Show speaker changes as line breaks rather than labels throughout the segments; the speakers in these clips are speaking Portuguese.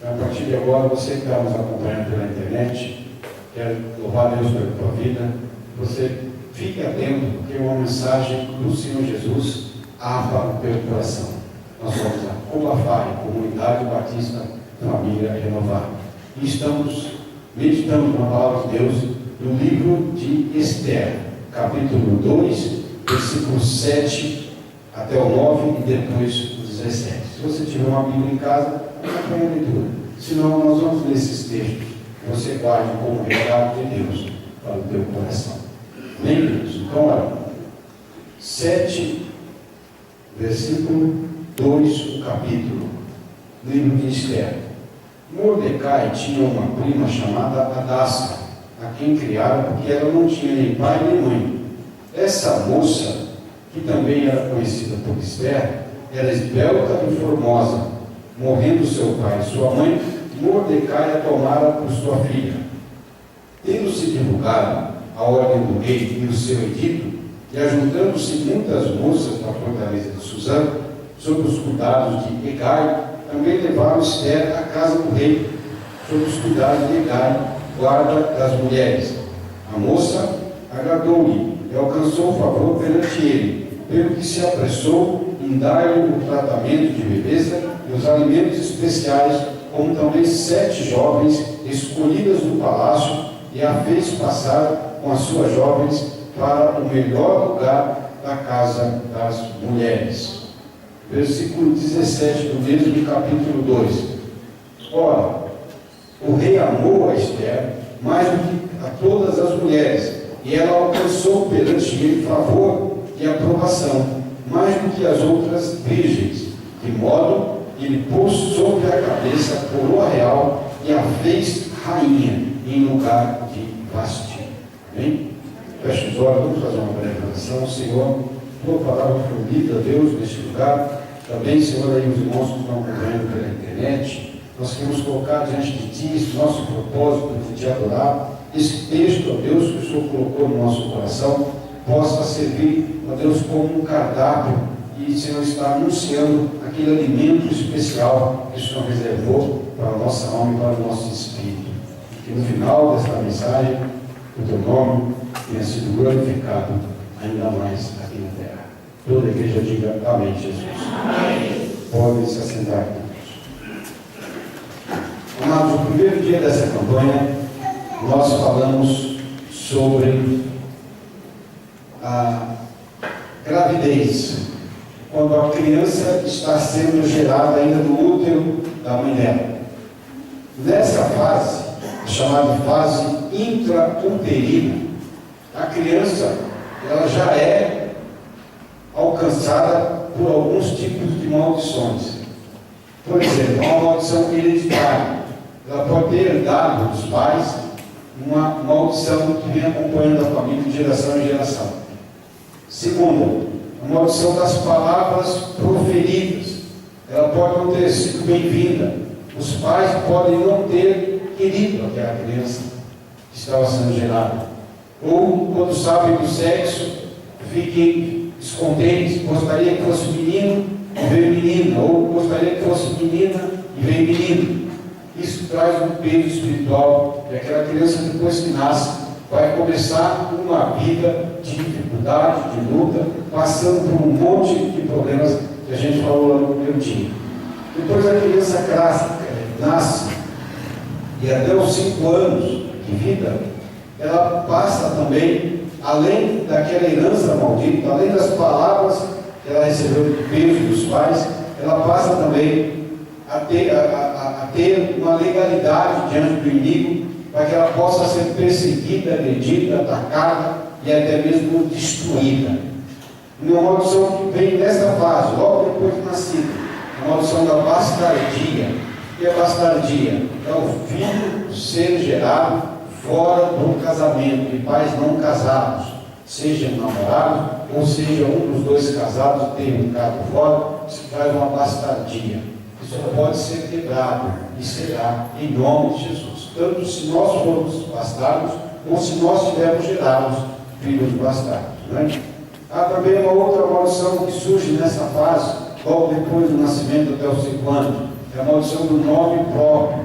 A partir de agora, você que está nos acompanhando pela internet, quero louvar a Deus pela tua vida. Você fique atento, porque é uma mensagem do Senhor Jesus arfa no teu coração. Nós somos a Colafai, Comunidade Batista Família Renovada. E estamos meditando na palavra de Deus no livro de Esther, capítulo 2, versículos 7 até o 9 e depois o 17. Se você tiver uma Bíblia em casa, acompanhe a leitura. Senão, nós vamos ler esses textos. Você guarde como recado de Deus para o teu coração. Amém, Deus? Então, olha, 7, versículo 2, o capítulo, livro de Esther. Mordecai tinha uma prima chamada Hadassa, a quem criara porque ela não tinha nem pai nem mãe. Essa moça, que também era conhecida por Esther, era esbelta e formosa. Morrendo seu pai e sua mãe, Mordecai a tomara por sua filha. Tendo-se divulgado a ordem do rei e o seu edito, e ajuntando-se muitas moças da fortaleza de Suzã, sob os cuidados de Hegai, também levaram Esther à casa do rei, sob os cuidados de Hegai, guarda das mulheres. A moça agradou-lhe e alcançou favor perante ele, pelo que se apressou em dar-lhe o tratamento de beleza e os alimentos especiais, como também 7 jovens escolhidas do palácio, e a fez passar com as suas jovens para o melhor lugar da casa das mulheres. Versículo 17 do mesmo capítulo 2. Ora, o rei amou a Esther mais do que a todas as mulheres, e ela alcançou perante ele favor e aprovação, mais do que as outras virgens, de modo que ele pôs sobre a cabeça a coroa real e a fez rainha em lugar de Vasti. Amém? Feche os olhos, vamos fazer uma breve oração. Senhor, tua palavra foi lida, Deus, neste lugar. Também, Senhor, aí os irmãos que estão acompanhando pela internet, nós queremos colocar diante de Ti esse nosso propósito de Te adorar. Esse texto, ó Deus, que o Senhor colocou no nosso coração, possa servir, ó Deus, como um cardápio e, Senhor, está anunciando aquele alimento especial que o Senhor reservou para a nossa alma e para o nosso espírito. Que no final desta mensagem, o Teu nome tenha sido glorificado ainda mais aqui na terra. Toda a igreja diga amém, Jesus. Amém. Podem se assentar, irmãos. Amados, no primeiro dia dessa campanha, nós falamos sobre a gravidez, quando a criança está sendo gerada ainda no útero da mãe dela. Nessa fase, chamada fase intrauterina, a criança ela já é alcançada por alguns tipos de maldições. Por exemplo, uma maldição hereditária. Ela pode ter herdado dos pais uma maldição que vem acompanhando a família de geração em geração. Segunda, a maldição das palavras proferidas. Ela pode não ter sido bem-vinda. Os pais podem não ter querido aquela criança que estava sendo gerada. Ou, quando sabem do sexo, fiquem descontentes. Gostaria que fosse menino e veio menina. Ou gostaria que fosse menina e veio menino. Isso traz um peso espiritual, e aquela criança, depois que nasce, vai começar uma vida de dificuldade, de luta, passando por um monte de problemas que a gente falou lá no primeiro dia. Depois a criança nasce, e até os 5 anos de vida, ela passa também, além daquela herança maldita, além das palavras que ela recebeu do peso dos pais, ela passa também a ter uma legalidade diante do inimigo, para que ela possa ser perseguida, agredida, atacada e até mesmo destruída. Uma maldição que vem nessa fase, logo depois de nascida, a maldição da bastardia. O que é bastardia? É o filho ser gerado fora do casamento, de pais não casados, seja namorado ou seja um dos dois casados ter um ficado fora, se faz uma bastardia. Isso pode ser quebrado e será em nome de Jesus, tanto se nós formos bastardos ou se nós tivermos gerados filhos bastardos. Né? Há também uma outra maldição que surge nessa fase, logo depois do nascimento até os 5 anos, é a maldição do nome próprio.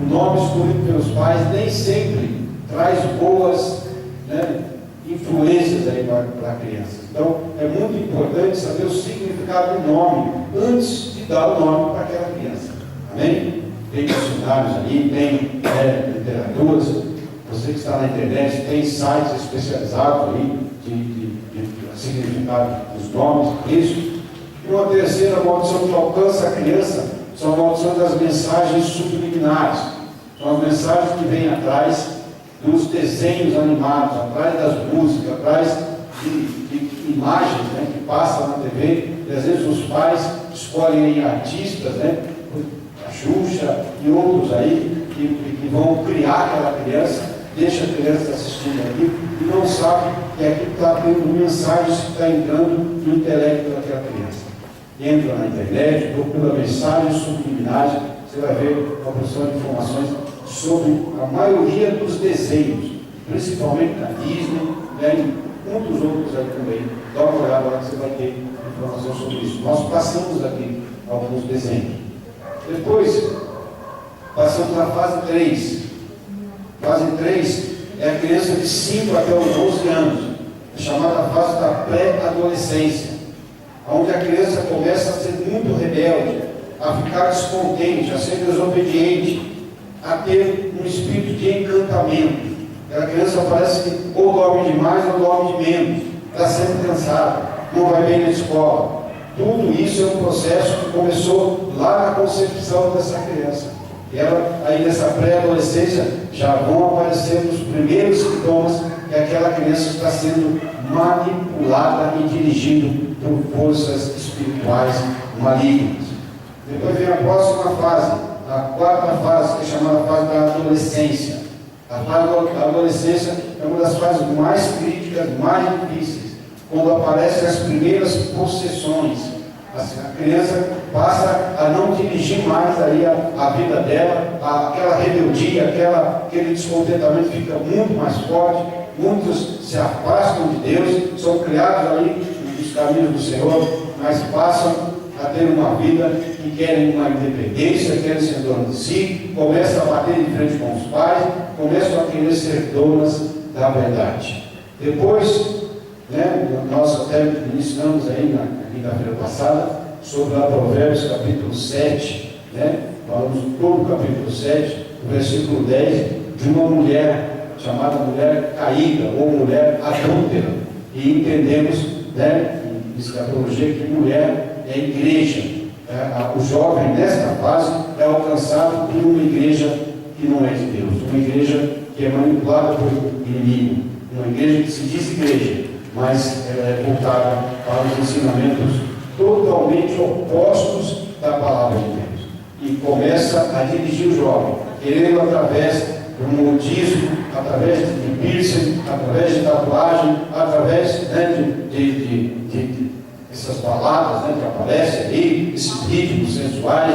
o nome escolhido pelos pais nem sempre traz boas, né, influências aí para a criança. Então, é muito importante saber o significado do nome antes de dar o nome para aquela criança. Amém? Tem dicionários ali, tem literaturas. Você que está na internet, tem sites especializados aí de significado dos nomes, isso. E uma terceira maldição que alcança a criança são a maldição das mensagens subliminares. São as mensagens que vêm atrás dos desenhos animados, atrás das músicas, atrás de imagens, né, que passam na TV, e às vezes os pais escolhem artistas, né, a Xuxa e outros aí, que vão criar aquela criança, deixa a criança assistindo aqui e não sabe que aqui está tendo mensagens que está entrando no intelecto daquela criança. Entra na internet, procura mensagens subliminares, você vai ver uma porção de informações sobre a maioria dos desenhos, principalmente na Disney, né, e muitos outros aí também. Dá uma olhada lá que você vai ter informações sobre isso. Nós passamos aqui alguns desenhos. Depois, passamos na fase 3. Fase 3 é a criança de 5 até os 11 anos, é chamada fase da pré-adolescência, onde a criança começa a ser muito rebelde, a ficar descontente, a ser desobediente, a ter um espírito de encantamento. Aquela criança parece que ou dorme demais ou dorme de menos, está sempre cansada, não vai bem na escola. Tudo isso é um processo que começou lá na concepção dessa criança. E ela, aí nessa pré-adolescência, já vão aparecer os primeiros sintomas que aquela criança está sendo manipulada e dirigida por forças espirituais malignas. Depois vem a próxima fase, a quarta fase, que é chamada fase da adolescência. A fase da adolescência é uma das fases mais críticas, mais difíceis, quando aparecem as primeiras possessões. A criança passa a não dirigir mais aí a vida dela, aquela rebeldia, aquele descontentamento fica muito mais forte, muitos se afastam de Deus, são criados ali nos caminhos do Senhor, mas passam a ter uma vida que querem uma independência, querem ser donos de si, começam a bater de frente com os pais, começam a querer ser donas da verdade. Depois, né, nós até ministramos aí na quinta-feira passada sobre a Provérbios capítulo 7, né, falamos todo o capítulo 7, o versículo 10, de uma mulher chamada mulher caída ou mulher adúltera, e entendemos, né, em escatologia, que mulher é igreja. O jovem nesta fase é alcançado por uma igreja que não é de Deus, uma igreja que é manipulada pelo inimigo, uma igreja que se diz igreja, mas ela é voltada para os ensinamentos totalmente opostos da palavra de Deus. E começa a dirigir o jovem, querendo através do modismo, através de piercing, através de tatuagem, através, né, de essas palavras, né, que aparecem ali, esses ritmos sensuais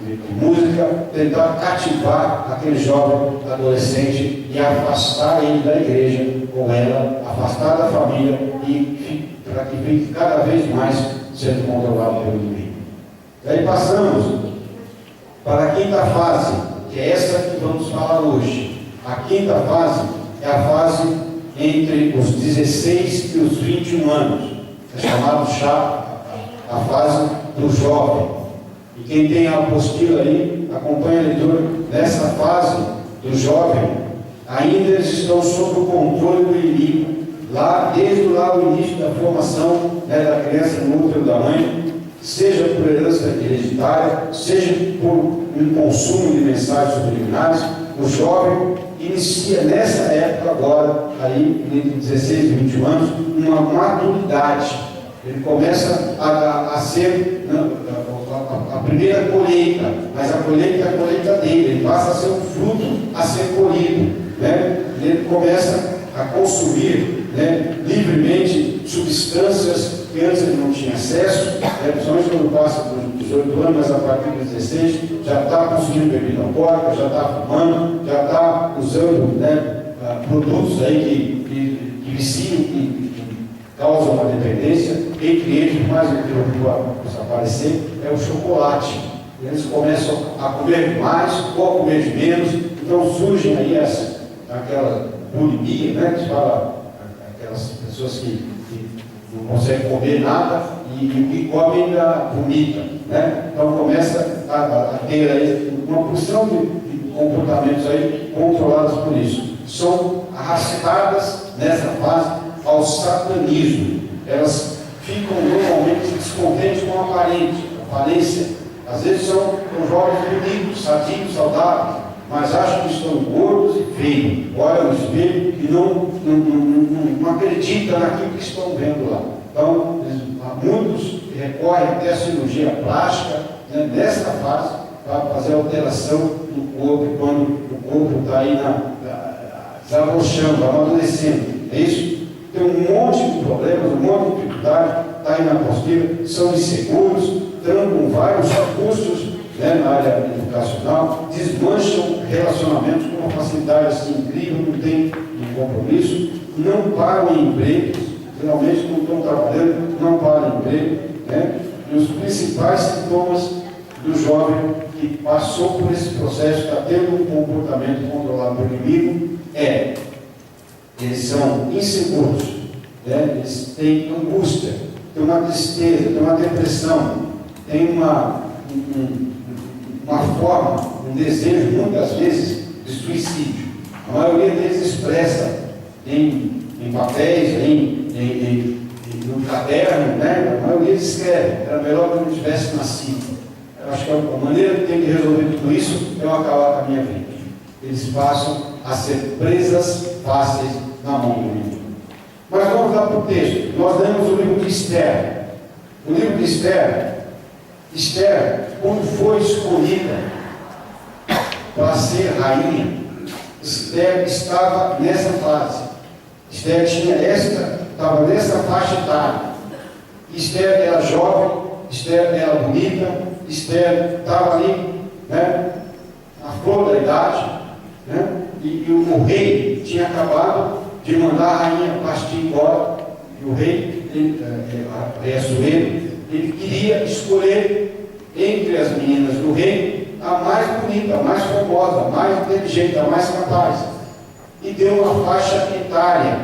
de música, tentar cativar aquele jovem adolescente e afastar ele da igreja, ou ela, afastar da família, e para que fique cada vez mais sendo controlado pelo inimigo. Daí passamos para a quinta fase, que é essa que vamos falar hoje. A quinta fase é a fase entre os 16 e os 21 anos. É chamado a fase do jovem. E quem tem a apostila aí, acompanha a leitura. Nessa fase do jovem, ainda eles estão sob o controle do inimigo, desde o início da formação, né, da criança no útero da mãe, seja por herança hereditária, seja por um consumo de mensagens subliminares. O jovem inicia nessa época agora, aí entre 16 e 21 anos, uma maturidade. Ele começa a ser a primeira colheita, mas a colheita é a colheita dele, ele passa a ser um fruto a ser colhido, né? Ele começa a consumir, né, livremente substâncias que antes ele não tinha acesso, principalmente quando passa dos 18 anos, mas a partir dos 16 já está consumindo bebida alcoólica, já está fumando, já está usando, né, produtos aí que viciam, que causam uma dependência. Entre eles, o mais que aparecer é o chocolate. eles começam a comer mais ou a comer de menos, então surgem aí aquela bulimia, né, que se fala, aquelas pessoas que não conseguem comer nada e o que comem ainda vomita, né? Então começa a ter aí uma porção de comportamentos aí controlados por isso. São arrastadas nessa fase ao satanismo. Elas ficam normalmente descontentes com a aparência. Às vezes são jovens bonitos, sadios, saudáveis, mas acham que estão gordos e feios. Olham no espelho e não acreditam naquilo que estão vendo lá. Então, muitos recorrem até a cirurgia plástica, né, nessa fase, para fazer alteração do corpo, quando o corpo está aí desabrochando, amadurecendo. É isso? Tem um monte de problemas, um monte de dificuldade, está aí na postura, são inseguros, trancam vários recursos, né, na área educacional, desmancham relacionamentos com uma facilidade assim incrível, não tem compromisso, não param em empregos, geralmente não estão trabalhando, não param em emprego, né? E os principais sintomas do jovem que passou por esse processo, está tendo um comportamento controlado pelo inimigo, eles são inseguros, né? Eles têm angústia, têm uma tristeza, têm uma depressão, têm uma forma, um desejo, muitas vezes, de suicídio. A maioria deles expressa em papéis, no caderno, né? A maioria escreve, era melhor que eu não tivesse nascido. Eu acho que a maneira que tem de resolver tudo isso é eu acabar com a minha vida. Eles passam a ser presas fáceis na mão do inimigo. Mas vamos lá para o texto. Nós lemos o livro de Esther. O livro de Esther, quando foi escolhida para ser rainha, Esther estava nessa fase. Esther estava nessa faixa etária. Esther era jovem, Esther era bonita, Esther estava ali, né, na flor da idade, né, e o rei tinha acabado de mandar a rainha Vasti embora, e o rei, Assuero, ele queria escolher entre as meninas do rei a mais bonita, a mais famosa, a mais inteligente, a mais capaz, e deu uma faixa etária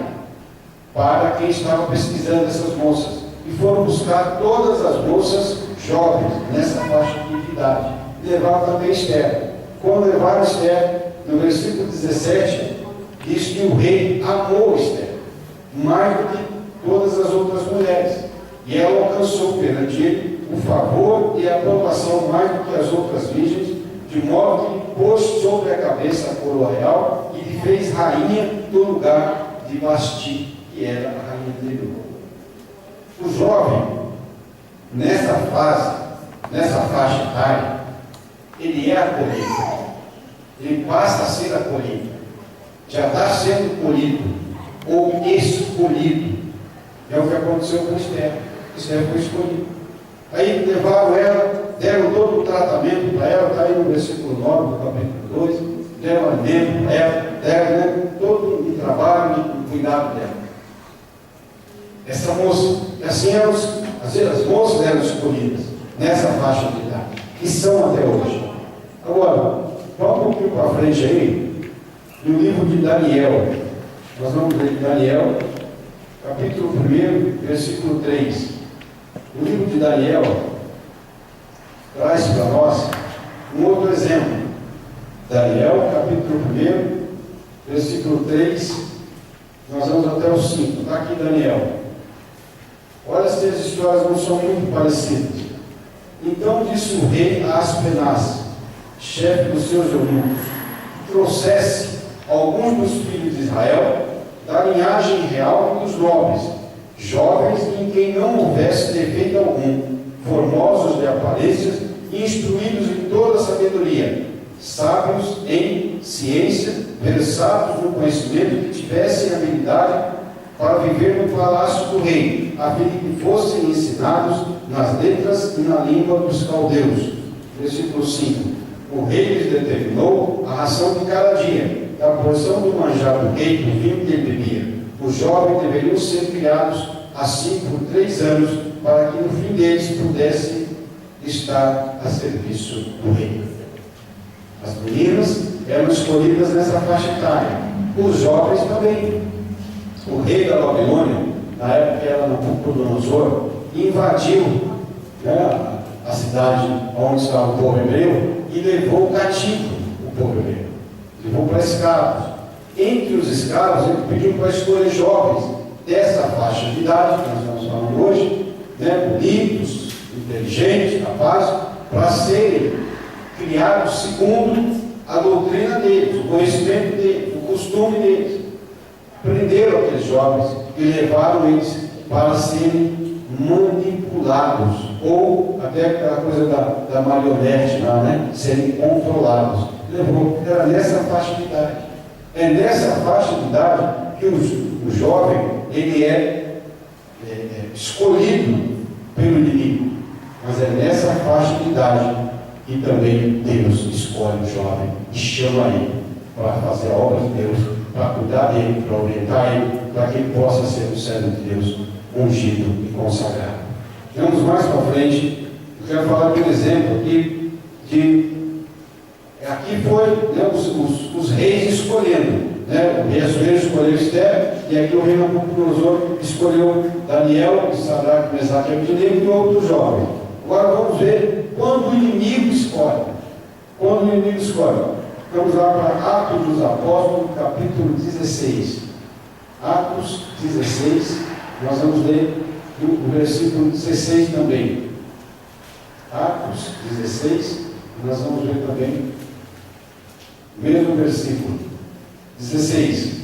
para quem estava pesquisando essas moças, e foram buscar todas as moças jovens nessa faixa de idade, levaram também Esther. Quando levaram Esther, no versículo 17, diz que o rei amou Esther mais do que todas as outras mulheres, e ela alcançou perante ele o favor e a aprovação mais do que as outras virgens, de modo que lhe pôs sobre a cabeça a coroa real e lhe fez rainha no lugar de Vasti, que era a rainha anterior. O jovem, nessa faixa etária, ele é acolhido, ele passa a ser acolhido, já está sendo colhido ou escolhido. É o que aconteceu com Esther. Esther foi escolhido. Aí levaram ela, deram todo o tratamento para ela, está aí no versículo 9 do capítulo 2, deram alimento para ela, deram, né, todo o trabalho e o cuidado dela. Essa moça, assim as moças eram escolhidas nessa faixa de idade, que são até hoje. Agora, vamos um pouquinho para frente aí, no livro de Daniel. Nós vamos ler Daniel, capítulo 1, versículo 3. O livro de Daniel traz para nós um outro exemplo. Daniel, capítulo 1, versículo 3, nós vamos até o 5. Está aqui Daniel. Olha se as histórias não são muito parecidas. Então disse o rei a Aspenaz, chefe dos seus eunucos, trouxesse alguns dos filhos de Israel da linhagem real e dos nobres, jovens em quem não houvesse defeito algum, formosos de aparências e instruídos em toda a sabedoria, sábios em ciência, versados no conhecimento, que tivessem habilidade para viver no palácio do rei, a fim de que fossem ensinados nas letras e na língua dos caldeus. Versículo 5. O rei lhes determinou a ração de cada dia, da porção do manjar do rei, do vinho que ele bebia. Os jovens deveriam ser criados assim por 3 anos, para que no fim deles pudessem estar a serviço do rei. As meninas eram escolhidas nessa faixa etária, os jovens também. O rei da Babilônia, na época que era Nabucodonosor, invadiu, né, a cidade onde estava o povo hebreu e levou cativo o povo hebreu, levou para escravos. Entre os escravos, ele pediu para escolher jovens dessa faixa de idade que nós estamos falando hoje, né, bonitos, inteligentes, capazes, para serem criados segundo a doutrina deles, o conhecimento deles, o costume deles. Prenderam aqueles jovens e levaram eles para serem manipulados, ou até aquela coisa da marionete lá, né? Serem controlados. Levou, era nessa faixa de idade. É nessa faixa de idade que o jovem ele é escolhido pelo inimigo. Mas é nessa faixa de idade que também Deus escolhe o jovem e chama ele para fazer a obra de Deus, para cuidar dele, para orientar ele, para que ele possa ser um servo de Deus, ungido e consagrado. Vamos mais para frente. Eu quero falar de um exemplo aqui aqui foi, né, os reis escolhendo, né? O rei Assuero escolheu Esther, e aqui o rei Nabucodonosor escolheu Daniel, Sadraque, Mesaque e Abednego e outro jovem. Agora vamos ver quando o inimigo escolhe. Quando o inimigo escolhe. Vamos lá para Atos dos Apóstolos, capítulo 16. Atos 16, nós vamos ler o versículo 16 também. Atos 16, nós vamos ver também o mesmo versículo. 16.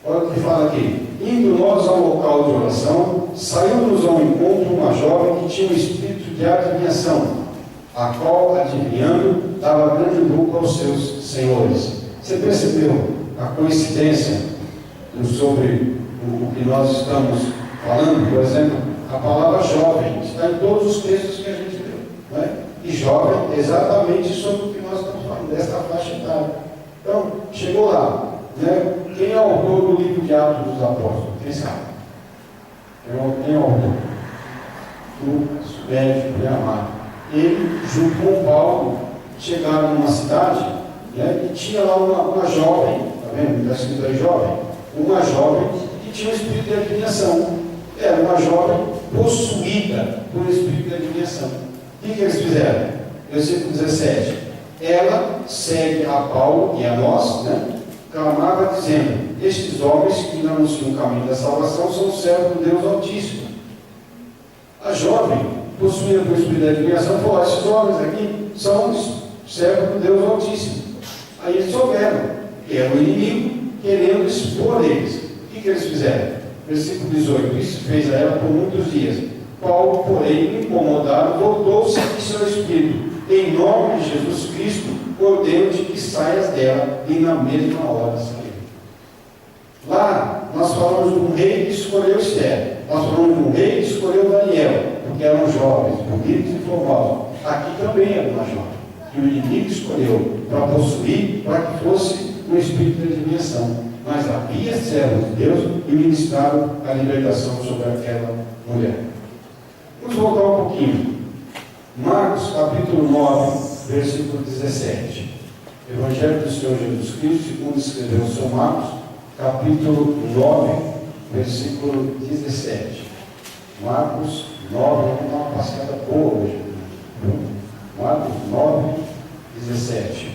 Olha o que fala aqui. Indo nós ao local de oração, saiu-nos ao encontro uma jovem que tinha um espírito de adivinhação, a qual, adivinhando, dava grande lucro aos seus senhores. Você percebeu a coincidência sobre o que nós estamos falando? Por exemplo, a palavra jovem está em todos os textos que a gente leu, não é? E jovem é exatamente sobre o que nós estamos falando, desta faixa etária. Então, chegou lá, né? Quem é o autor do livro de Atos dos Apóstolos? Quem sabe? Quem é o autor? Lucas, médico, amado. Ele, junto com Paulo, chegaram numa cidade, né, e tinha lá uma jovem, está vendo? Está escrito aí jovem. Uma jovem que tinha um espírito de adivinhação. Era uma jovem possuída por um espírito de adivinhação. O que eles fizeram? Versículo 17. Ela segue a Paulo e a nós, né? Clamava dizendo: estes homens que não anunciam o caminho da salvação são servos do Deus Altíssimo. A jovem, possuída por espírito de adivinhação, falou: esses homens aqui são servos do Deus Altíssimo. Aí eles souberam que era o inimigo querendo expor eles. O que eles fizeram? Versículo 18: isso fez a ela por muitos dias. Paulo, porém, incomodado, voltou-se em seu espírito. Em nome de Jesus Cristo, ordeno-te que saias dela, e na mesma hora saiu. Lá, nós falamos de um rei que escolheu Esther. Nós falamos de um rei que escolheu Daniel, porque eram jovens, bonitos e formosos. Aqui também era uma jovem, que o inimigo escolheu para possuir, para que fosse um espírito de adivinhação. Mas havia servos de Deus e ministraram a libertação sobre aquela mulher. Vamos voltar um pouquinho. Marcos capítulo 9, versículo 17. Evangelho do Senhor Jesus Cristo, segundo escreveu o São Marcos, capítulo 9, versículo 17. Marcos 9, vamos dar uma passeada boa hoje. Marcos 9, 17.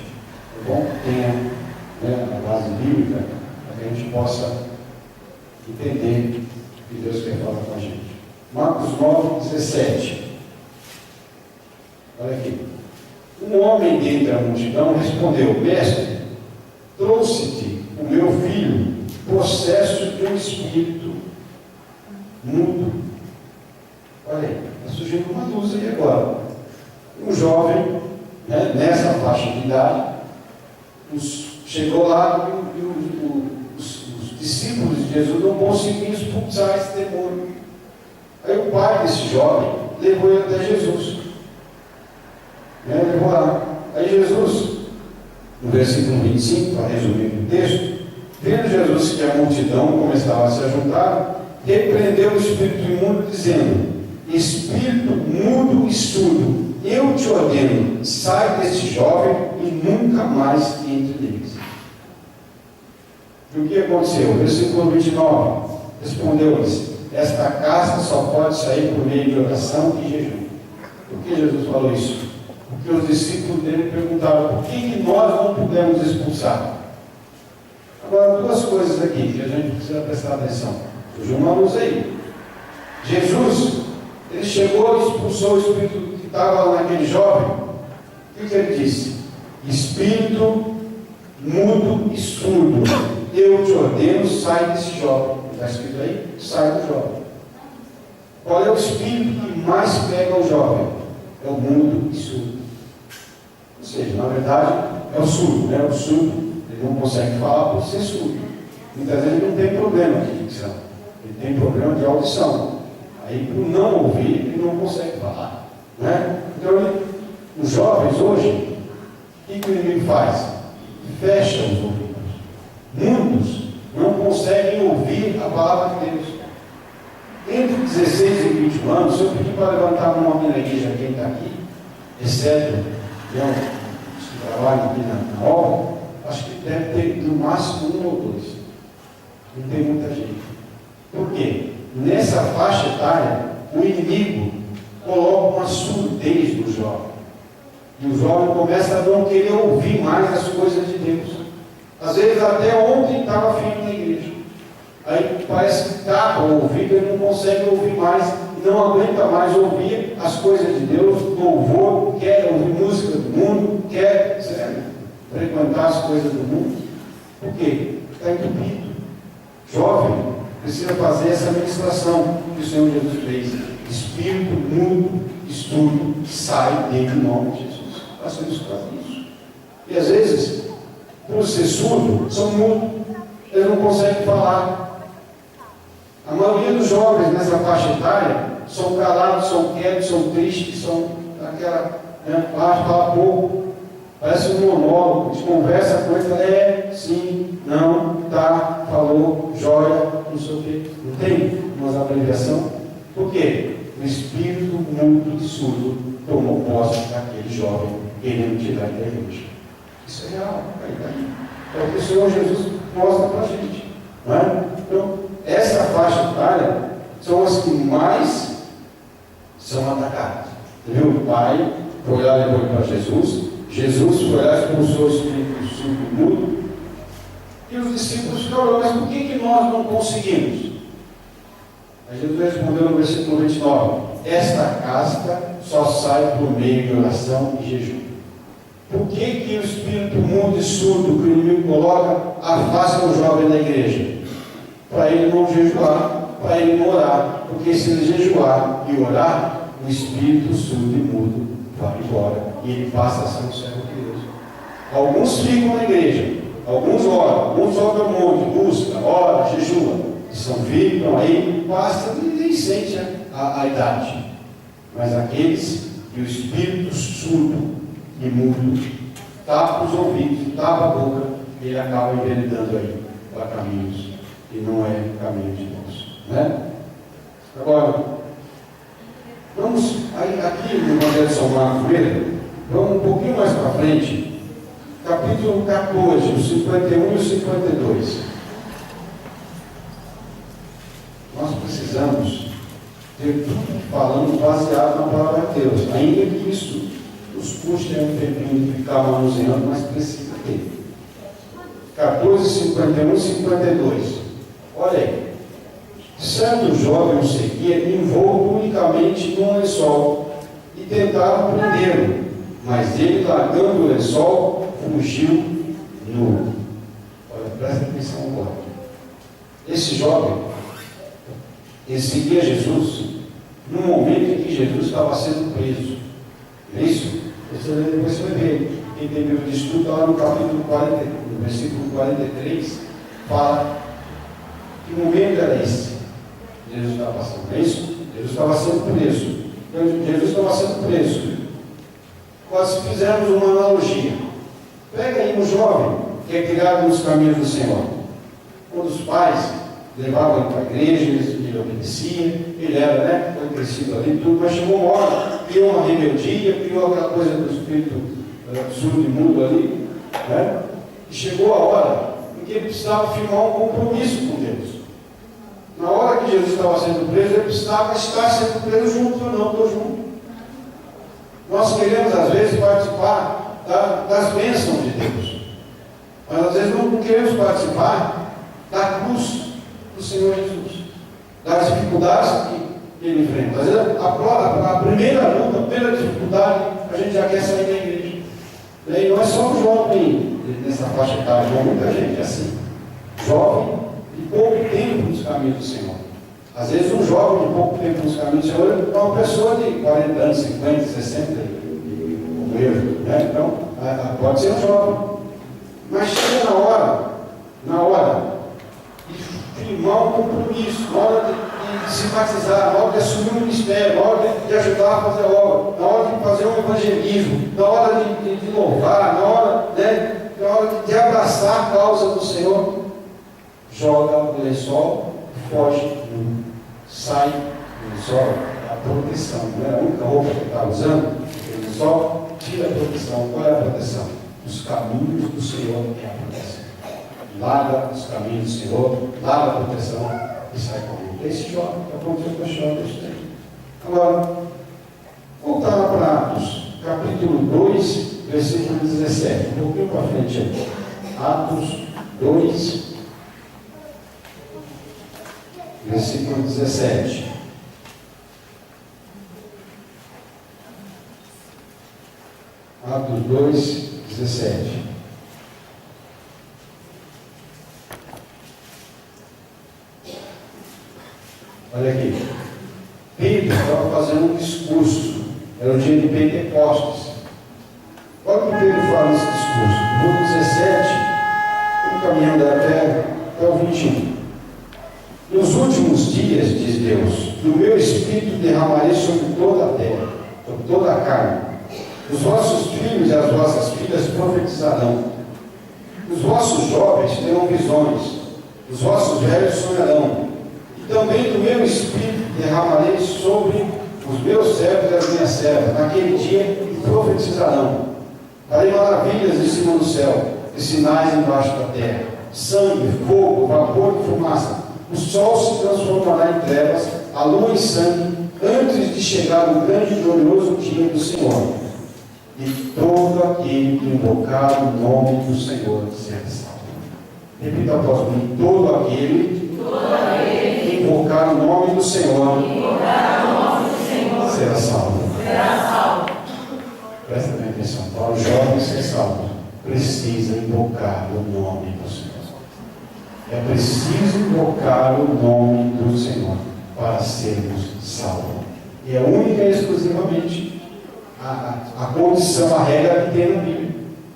É bom que tenha, né, a base bíblica, para que a gente possa entender o que Deus quer falar com a gente. Marcos 9, 17. Olha aqui. Um homem dentre a multidão respondeu: mestre, trouxe-te o meu filho, possesso de um espírito mudo. Olha aí, está surgindo uma luz aí agora. Um jovem, né, nessa faixa de idade, chegou lá e os discípulos de Jesus não conseguiam expulsar esse demônio. Aí o pai desse jovem levou ele até Jesus. Levou lá. Aí Jesus, no versículo 25, para resumir o texto, vendo Jesus que a multidão começava a se ajuntar, repreendeu o espírito imundo, dizendo: espírito mudo e surdo, eu te ordeno, sai desse jovem e nunca mais entre neles. E o que aconteceu? Versículo 29, respondeu-lhes: esta casca só pode sair por meio de oração e jejum. Por que Jesus falou isso? Porque os discípulos dele perguntaram: por que nós não pudemos expulsar? Agora, duas coisas aqui que a gente precisa prestar atenção. Surgiu uma luz aí. Jesus, ele chegou e expulsou o espírito que estava naquele jovem. O que ele disse? Espírito mudo e surdo, eu te ordeno, sai desse jovem. Está escrito aí? Sai do jovem. Qual é o espírito que mais pega o jovem? É o mudo e surdo. Ou seja, na verdade, é o surdo, né? O surdo, ele não consegue falar por ser surdo. Muitas vezes ele não tem problema de dicção, ele tem problema de audição. Aí, por não ouvir, ele não consegue falar, né? Então, os jovens hoje, o que o inimigo faz? Fecha os ouvidos. Muitos não conseguem ouvir a palavra de Deus. Entre 16 e 21 anos, se eu pedir para levantar a mão aqui na igreja, quem está aqui, exceto os que trabalham aqui na obra, acho que deve ter no máximo um ou dois. Não tem muita gente. Por quê? Nessa faixa etária, o inimigo coloca uma surdez no jovem. E o jovem começa a não querer ouvir mais as coisas de Deus. Às vezes até ontem estava firme na igreja. Aí parece que tapa o ouvido, ele não consegue ouvir mais, não aguenta mais ouvir as coisas de Deus, louvor, quer ouvir música do mundo, quer frequentar as coisas do mundo. Por quê? Está entupido. Jovem precisa fazer essa ministração que o Senhor Jesus fez. Espírito mudo, surdo, sai dele em nome de Jesus. Nós temos que fazer isso. E às vezes, por ser surdo, são mudos. Eles não conseguem falar. A maioria dos jovens nessa faixa etária são calados, são quietos, são tristes, são aquela, fala pouco, parece um monólogo, a gente conversa com ele, sim, não, tá, falou, joia, não sei o quê. Não tem uma abreviação? Por quê? O espírito mudo e surdo tomou posse daquele jovem querendo tirar da igreja. Isso é real, é o que o Senhor Jesus mostra para a gente, não é? Então, essa faixa etária são as que mais são atacadas. Viu? O pai foi lá depois para Jesus, Jesus foi lá e expulsou o espírito surdo mudo, e os discípulos falaram: mas por que nós não conseguimos? Aí Jesus respondeu no versículo 29: esta casca só sai por meio de oração e jejum. Por que o espírito mudo e surdo que o inimigo coloca afasta o jovem da igreja? Para ele não jejuar, para ele não orar. Porque se ele jejuar e orar, o espírito surdo e mudo vai embora. E ele passa a ser um servo de Deus. Alguns ficam na igreja, alguns oram, alguns sobem ao monte, buscam, oram, jejuam. Ficam aí, passam e nem sente a idade. Mas aqueles que o espírito surdo e mudo tapa os ouvidos, tapa a boca, ele acaba enveredando aí para caminhos que não é o caminho de Deus, né? Agora, vamos aí, aqui no Evangelho de São Marcos mesmo, vamos um pouquinho mais para frente, capítulo 14, o 51 e o 52. Nós precisamos ter tudo falando baseado na palavra de Deus, ainda que isso nos custe um tempinho de ficar manuseando, mas precisa ter. 14, 51 e 52. Olha aí. Certo jovem o seguia envolto unicamente num lençol e tentaram prendê-lo, mas ele, largando o lençol, fugiu nu. Olha, presta atenção agora. Esse jovem, ele seguia Jesus no momento em que Jesus estava sendo preso. Não é isso? Depois você vai ver. Quem tem livro de estudo, lá no capítulo 40, no versículo 43, fala que momento era esse? Jesus estava passando. Não é isso? Jesus estava sendo preso. Jesus estava sendo preso. Quase fizemos uma analogia. Pega aí um jovem que é criado nos caminhos do Senhor. Quando os pais levava ele para a igreja, ele obedecia, ele era, né, foi crescido ali e tudo, mas chegou uma hora, criou uma rebeldia, criou aquela coisa do espírito surdo e mudo ali, né? E chegou a hora em que ele precisava firmar um compromisso com Deus. Na hora que Jesus estava sendo preso, ele precisava estar sendo preso junto, ou não, estou junto. Nós queremos, às vezes, participar das bênçãos de Deus, mas às vezes não queremos participar da cruz do Senhor Jesus, das dificuldades que ele enfrenta. Às vezes, a primeira luta, a primeira dificuldade, a gente já quer sair da igreja. E não é só um jovem nessa faixa etária, muita gente é assim, jovem de pouco tempo nos caminhos do Senhor. Às vezes um jovem de pouco tempo nos caminhos do Senhor é uma pessoa de 40 anos, 50, 60, como eu, né? Então, pode ser um jovem. Mas chega na hora de firmar um compromisso, na hora de se batizar, na hora de assumir um ministério, na hora de ajudar a fazer a obra, na hora de fazer um evangelismo, na hora de louvar, na hora, né, de abraçar a causa do Senhor, joga o lençol, foge, sai do lençol, a proteção, não é a única roupa que está usando, o lençol tira a proteção. Qual é a proteção? Os caminhos do Senhor é a proteção. Larga os caminhos do Senhor, larga a proteção e sai comigo. Esse jovem que aconteceu com esse jovem desse tempo. Agora, voltar lá para Atos, capítulo 2, versículo 17. Um pouquinho para frente aí. Atos 2, versículo 17. Atos 2, 17. Olha aqui. Pedro estava fazendo um discurso. Era o dia de Pentecostes. Olha o que Pedro fala nesse discurso. No 17, caminhando até o 21. Nos últimos dias, diz Deus, do meu Espírito derramarei sobre toda a terra, sobre toda a carne. Os vossos filhos e as vossas filhas profetizarão. Os vossos jovens terão visões. Os vossos velhos sonharão. E também do meu Espírito derramarei sobre os meus servos e as minhas servas. Naquele dia e profetizarão. Farei maravilhas em cima do céu e sinais embaixo da terra. Sangue, fogo, vapor e fumaça. O sol se transformará em trevas, a lua em sangue, antes de chegar o grande e glorioso dia do Senhor. E todo aquele que invocar o nome do Senhor será salvo. Repita após mim: todo aquele que invocar o nome do Senhor será salvo. Presta bem atenção. Para o jovem ser salvo, precisa invocar o nome do Senhor. É preciso invocar o nome do Senhor para sermos salvos. E é única e exclusivamente a condição, a regra que tem na Bíblia.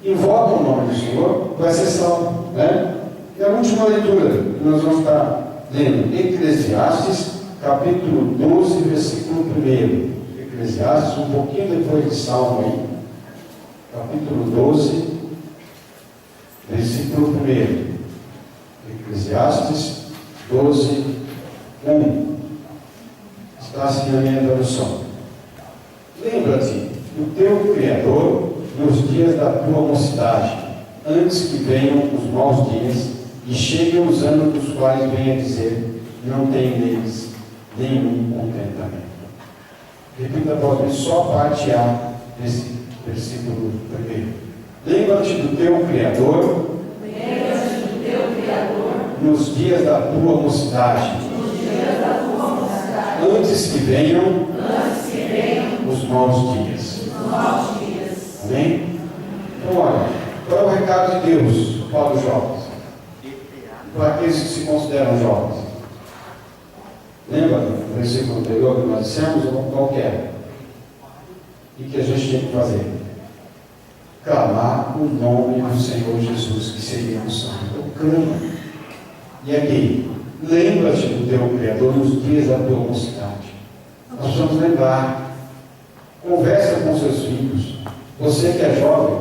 Invoca o nome do Senhor, vai ser salvo. Né? E a última leitura que nós vamos estar lendo, Eclesiastes, capítulo 12, versículo 1. Eclesiastes, um pouquinho depois de Salmo aí. Capítulo 12, versículo 1. Eclesiastes 12, 1. Está assim na minha tradução. Lembra-te do teu Criador nos dias da tua mocidade, antes que venham os maus dias e cheguem os anos dos quais venha dizer: não tem neles nenhum contentamento. Repita após mim só a parte A desse versículo 1. Lembra-te do teu Criador nos dias da tua mocidade, antes que venham os maus dias. Amém? Então, olha, qual é o recado de Deus para os jovens? Para aqueles que se consideram jovens. Lembra do versículo anterior que nós dissemos? Qual que é? E que a gente tem que fazer? Clamar o nome do Senhor Jesus, que seria o santo. Então, clama. E aqui, lembra-te do teu Criador nos dias da tua mocidade. Nós precisamos lembrar. Conversa com seus filhos. Você que é jovem,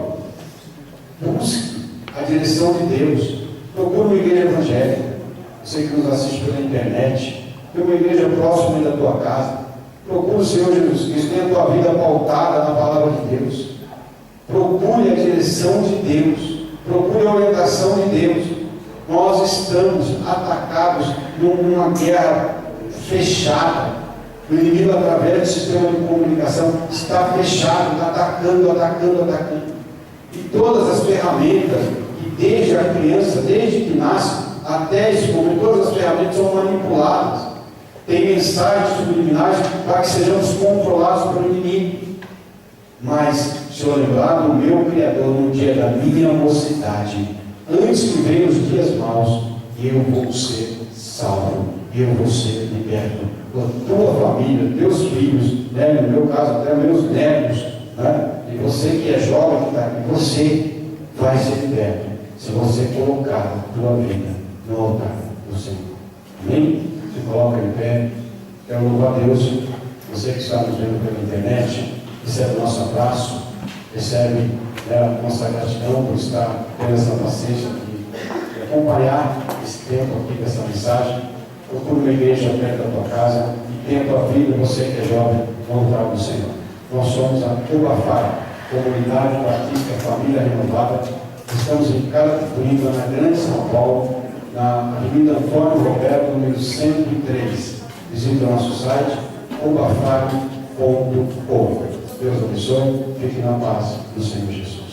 busque a direção de Deus. Procure uma igreja evangélica. você que nos assiste pela internet, tem uma igreja próxima aí da tua casa. Procure o Senhor Jesus Cristo, tenha a tua vida pautada na palavra de Deus. Procure a direção de Deus, procure a orientação de Deus. Nós estamos atacados numa guerra fechada. O inimigo, através do sistema de comunicação, está fechado, está atacando. E todas as ferramentas, que desde a criança, desde que nasce até esse momento, todas as ferramentas são manipuladas. Tem mensagens subliminares para que sejamos controlados pelo inimigo. Mas, se eu lembrar do meu Criador no dia da minha mocidade, antes que venham os dias maus, eu vou ser salvo, eu vou ser liberto. A tua família, teus filhos, né? No meu caso, até meus netos, né? E você que é jovem, que está aqui, você vai ser liberto se você colocar a tua vida no altar do Senhor. Amém? Se coloca em pé. Quero louvar a Deus. Você que está nos vendo pela internet, recebe o nosso abraço, recebe a nossa gratidão por estar tendo essa paciência de acompanhar esse tempo aqui dessa mensagem. Procure uma igreja perto da tua casa e tenha a tua vida, você que é jovem, no altar do Senhor. Nós somos a Cubafara, Comunidade Batista Família Renovada. Estamos em Carapicuíba, na Grande São Paulo, na Avenida Antônio Roberto, número 103. Visite o nosso site, cubafara.com. Deus abençoe, fique na paz do Senhor Jesus.